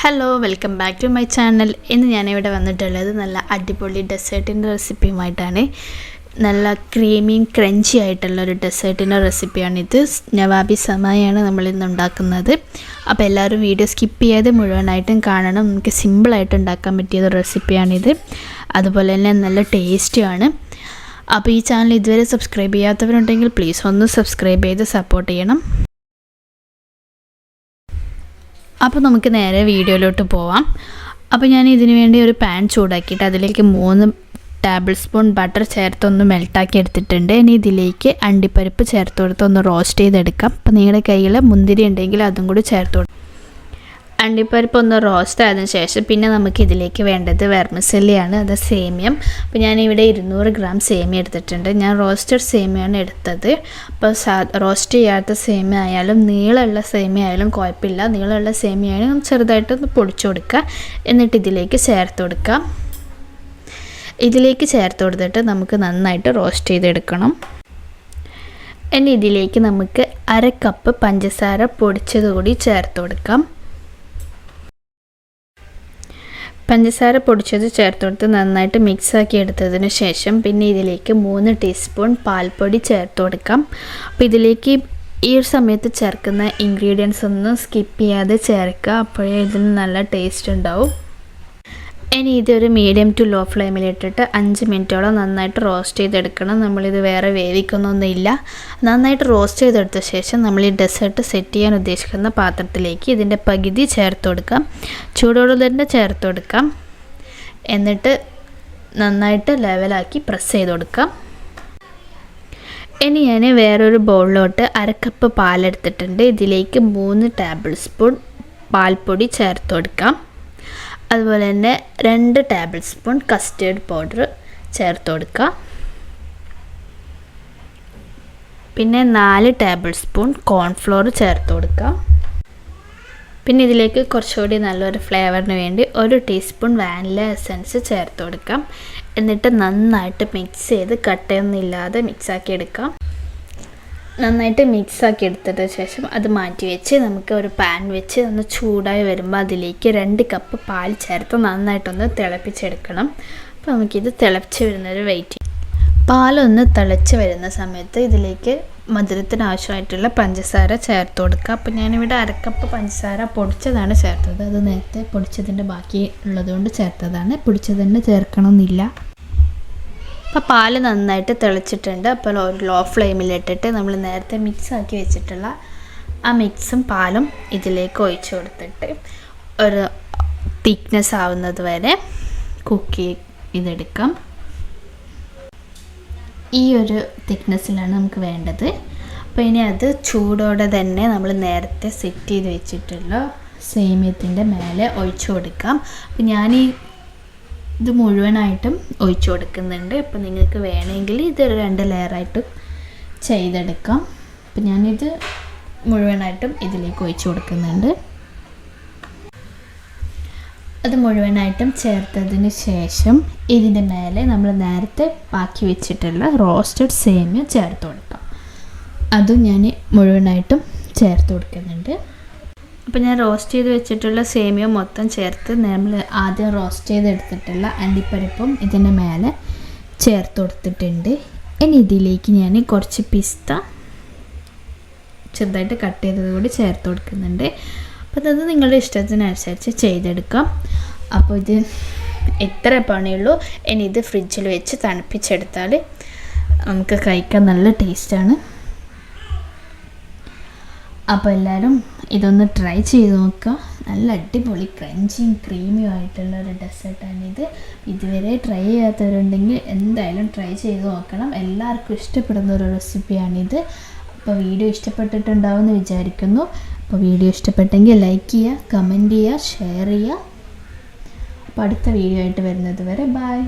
Hello welcome back to my channel. ഇന്ന് ഞാനിവിടെ വന്നിട്ടുള്ളത് നല്ല അടിപൊളി ഡെസേർട്ടിൻ്റെ റെസിപ്പിയുമായിട്ടാണ്. നല്ല ക്രീമിയും ക്രഞ്ചി ആയിട്ടുള്ളൊരു ഡെസേർട്ടിൻ്റെ റെസിപ്പിയാണിത്. നവാബി സമായാണ് നമ്മളിന്ന് ഉണ്ടാക്കുന്നത്. അപ്പോൾ എല്ലാവരും വീഡിയോ സ്കിപ്പ് ചെയ്യാതെ മുഴുവനായിട്ടും കാണണം. നമുക്ക് സിമ്പിളായിട്ട് ഉണ്ടാക്കാൻ പറ്റിയൊരു റെസിപ്പിയാണിത്. അതുപോലെ തന്നെ നല്ല ടേസ്റ്റിയാണ്. അപ്പോൾ ഈ ചാനൽ ഇതുവരെ സബ്സ്ക്രൈബ് ചെയ്യാത്തവരുണ്ടെങ്കിൽ പ്ലീസ് ഒന്ന് സബ്സ്ക്രൈബ് ചെയ്ത് സപ്പോർട്ട് ചെയ്യണം. അപ്പോൾ നമുക്ക് നേരെ വീഡിയോയിലോട്ട് പോവാം. അപ്പോൾ ഞാൻ ഇതിനു വേണ്ടി ഒരു പാൻ ചൂടാക്കിയിട്ട് അതിലേക്ക് 3 ടേബിൾ സ്പൂൺ ബട്ടർ ചേർത്തൊന്ന് മെൽട്ടാക്കി എടുത്തിട്ടുണ്ട്. ഇനി ഇതിലേക്ക് അണ്ടിപ്പരിപ്പ് ചേർത്ത് കൊടുത്ത് ഒന്ന് റോസ്റ്റ് ചെയ്തെടുക്കാം. അപ്പോൾ നിങ്ങളുടെ കയ്യിൽ മുന്തിരി ഉണ്ടെങ്കിൽ അതും കൂടി ചേർത്ത് കൊടുക്കാം. അണ്ടിപ്പരിപ്പ് ഒന്ന് റോസ്റ്റ് ആയതിനു ശേഷം പിന്നെ നമുക്ക് ഇതിലേക്ക് വേണ്ടത് വെർമിസെല്ലിയാണ്, അത് സേമിയം. അപ്പോൾ ഞാനിവിടെ 200 ഗ്രാം സേമിയ എടുത്തിട്ടുണ്ട്. ഞാൻ റോസ്റ്റഡ് സേമിയാണ് എടുത്തത്. അപ്പോൾ റോസ്റ്റ് ചെയ്യാത്ത സേമിയ ആയാലും നീളമുള്ള സേമിയ ആയാലും കുഴപ്പമില്ല. നീളമുള്ള സേമിയ ആയാലും ചെറുതായിട്ടൊന്ന് പൊടിച്ചു കൊടുക്കുക. എന്നിട്ട് ഇതിലേക്ക് ചേർത്ത് കൊടുക്കാം. ഇതിലേക്ക് ചേർത്ത് കൊടുത്തിട്ട് നമുക്ക് നന്നായിട്ട് റോസ്റ്റ് ചെയ്തെടുക്കണം. ഇനി ഇതിലേക്ക് നമുക്ക് 1/2 കപ്പ് പഞ്ചസാര പൊടിച്ചത് കൂടി ചേർത്ത് കൊടുക്കാം. പഞ്ചസാര പൊടിച്ചത് ചേർത്ത് കൊടുത്ത് നന്നായിട്ട് മിക്സാക്കി എടുത്തതിന് ശേഷം പിന്നെ ഇതിലേക്ക് 3 ടീസ്പൂൺ പാൽപ്പൊടി ചേർത്ത് കൊടുക്കാം. അപ്പോൾ ഇതിലേക്ക് ഈ ഒരു സമയത്ത് ചേർക്കുന്ന ഇൻഗ്രീഡിയൻസ് ഒന്നും സ്കിപ്പ് ചെയ്യാതെ ചേർക്കുക. അപ്പോഴേ ഇതിന് നല്ല ടേസ്റ്റ് ഉണ്ടാവും. ഇനി ഇതൊരു മീഡിയം ടു ലോ ഫ്ലെയിമിലിട്ടിട്ട് 5 മിനിറ്റോളം നന്നായിട്ട് റോസ്റ്റ് ചെയ്തെടുക്കണം. നമ്മളിത് വേറെ വേവിക്കുന്നൊന്നുമില്ല. നന്നായിട്ട് റോസ്റ്റ് ചെയ്തെടുത്ത ശേഷം നമ്മൾ ഈ ഡെസേർട്ട് സെറ്റ് ചെയ്യാൻ ഉദ്ദേശിക്കുന്ന പാത്രത്തിലേക്ക് ഇതിൻ്റെ പകുതി ചേർത്ത് കൊടുക്കാം. ചൂടോടെ തന്നെ ചേർത്ത് കൊടുക്കാം. എന്നിട്ട് നന്നായിട്ട് ലെവലാക്കി പ്രസ് ചെയ്ത് കൊടുക്കാം. ഇനി ഞാൻ വേറൊരു ബൗളിലോട്ട് 1/2 കപ്പ് പാലെടുത്തിട്ടുണ്ട്. ഇതിലേക്ക് 3 ടേബിൾ സ്പൂൺ പാൽപ്പൊടി ചേർത്ത് കൊടുക്കാം. അതുപോലെ തന്നെ 2 ടേബിൾ സ്പൂൺ കസ്റ്റേർഡ് പൗഡർ ചേർത്ത് കൊടുക്കുക. പിന്നെ 4 ടേബിൾ സ്പൂൺ കോൺഫ്ലോർ ചേർത്ത് കൊടുക്കുക. പിന്നെ ഇതിലേക്ക് കുറച്ചുകൂടി നല്ലൊരു ഫ്ലേവറിന് വേണ്ടി 1 ടീസ്പൂൺ വാനില എസൻസ് ചേർത്ത് കൊടുക്കാം. എന്നിട്ട് നന്നായിട്ട് മിക്സ് ചെയ്ത് കട്ടയൊന്നുമില്ലാതെ മിക്സാക്കി എടുക്കാം. നന്നായിട്ട് മിക്സാക്കി എടുത്തതിന് ശേഷം അത് മാറ്റി വെച്ച് നമുക്ക് ഒരു പാൻ വെച്ച് ഒന്ന് ചൂടായി വരുമ്പോൾ അതിലേക്ക് 2 കപ്പ് പാൽ ചേർത്ത് നന്നായിട്ടൊന്ന് തിളപ്പിച്ചെടുക്കണം. അപ്പോൾ നമുക്കിത് തിളച്ച് വരുന്നൊരു വെയിറ്റ് ചെയ്യും. പാലൊന്ന് തിളച്ച് വരുന്ന സമയത്ത് ഇതിലേക്ക് മധുരത്തിന് ആവശ്യമായിട്ടുള്ള പഞ്ചസാര ചേർത്ത് കൊടുക്കുക. അപ്പോൾ ഞാനിവിടെ 1/2 കപ്പ് പഞ്ചസാര പൊടിച്ചതാണ് ചേർത്തത്. അത് നേരത്തെ പൊടിച്ചതിൻ്റെ ബാക്കി ഉള്ളതുകൊണ്ട് ചേർത്തതാണ്. പൊടിച്ചതന്നെ ചേർക്കണമെന്നില്ല. അപ്പോൾ പാല് നന്നായിട്ട് തിളച്ചിട്ടുണ്ട്. അപ്പോൾ ഒരു ലോ ഫ്ലെയിമിലിട്ടിട്ട് നമ്മൾ നേരത്തെ മിക്സാക്കി വെച്ചിട്ടുള്ള ആ മിക്സും പാലും ഇതിലേക്ക് ഒഴിച്ച് കൊടുത്തിട്ട് ഒരു തിക്നെസ് ആവുന്നത് വരെ കുക്ക് ചെയ്തെടുക്കാം. ഈ ഒരു തിക്നെസ്സിലാണ് നമുക്ക് വേണ്ടത്. അപ്പോൾ ഇനി അത് ചൂടോടെ തന്നെ നമ്മൾ നേരത്തെ സെറ്റ് ചെയ്ത് വെച്ചിട്ടുള്ള സേമിയത്തിൻ്റെ മേലെ ഒഴിച്ചു കൊടുക്കാം. അപ്പോൾ ഇത് മുഴുവനായിട്ടും ഒഴിച്ചു കൊടുക്കുന്നുണ്ട്. അപ്പോൾ നിങ്ങൾക്ക് വേണമെങ്കിൽ ഇത് 2 ലെയറായിട്ട് ചെയ്തെടുക്കാം. അപ്പോൾ ഞാനിത് മുഴുവനായിട്ടും ഇതിലേക്ക് ഒഴിച്ചു കൊടുക്കുന്നുണ്ട്. അത് മുഴുവനായിട്ടും ചേർത്തതിന് ശേഷം ഇതിൻ്റെ മേലെ നമ്മൾ നേരത്തെ ബാക്കി വെച്ചിട്ടുള്ള റോസ്റ്റഡ് സേമിയ ചേർത്ത് കൊടുക്കാം. അതും ഞാൻ മുഴുവനായിട്ടും ചേർത്ത് കൊടുക്കുന്നുണ്ട്. അപ്പോൾ ഞാൻ റോസ്റ്റ് ചെയ്ത് വെച്ചിട്ടുള്ള സേമിയ മൊത്തം ചേർത്ത് നമ്മൾ ആദ്യം റോസ്റ്റ് ചെയ്തെടുത്തിട്ടുള്ള അണ്ടിപ്പരിപ്പും ഇതിൻ്റെ മേലെ ചേർത്ത് കൊടുത്തിട്ടുണ്ട്. ഇനി ഇതിലേക്ക് ഞാൻ കുറച്ച് പിസ്ത ചെറുതായിട്ട് കട്ട് ചെയ്തത് കൂടി ചേർത്ത് കൊടുക്കുന്നുണ്ട്. അപ്പോൾ അത് നിങ്ങളുടെ ഇഷ്ടത്തിനനുസരിച്ച് ചെയ്തെടുക്കാം. അപ്പോൾ ഇത് എത്ര പണിയുള്ളൂ. ഇനി ഇത് ഫ്രിഡ്ജിൽ വെച്ച് തണുപ്പിച്ചെടുത്താൽ നമുക്ക് കഴിക്കാൻ നല്ല ടേസ്റ്റാണ്. അപ്പോൾ എല്ലാവരും ഇതൊന്ന് ട്രൈ ചെയ്ത് നോക്കുക. നല്ല അടിപൊളി ക്രഞ്ചിയും ക്രീമിയും ആയിട്ടുള്ള ഒരു ഡെസേർട്ടാണിത്. ഇതുവരെ ട്രൈ ചെയ്യാത്തവരുണ്ടെങ്കിൽ എന്തായാലും ട്രൈ ചെയ്ത് നോക്കണം. എല്ലാവർക്കും ഇഷ്ടപ്പെടുന്ന ഒരു റെസിപ്പിയാണിത്. അപ്പോൾ വീഡിയോ ഇഷ്ടപ്പെട്ടിട്ടുണ്ടാവുമെന്ന് വിചാരിക്കുന്നു. അപ്പോൾ വീഡിയോ ഇഷ്ടപ്പെട്ടെങ്കിൽ ലൈക്ക് ചെയ്യുക, കമൻറ്റ് ചെയ്യുക, ഷെയർ ചെയ്യുക. അപ്പോൾ അടുത്ത വീഡിയോ ആയിട്ട് വരുന്നത് വരെ ബൈ.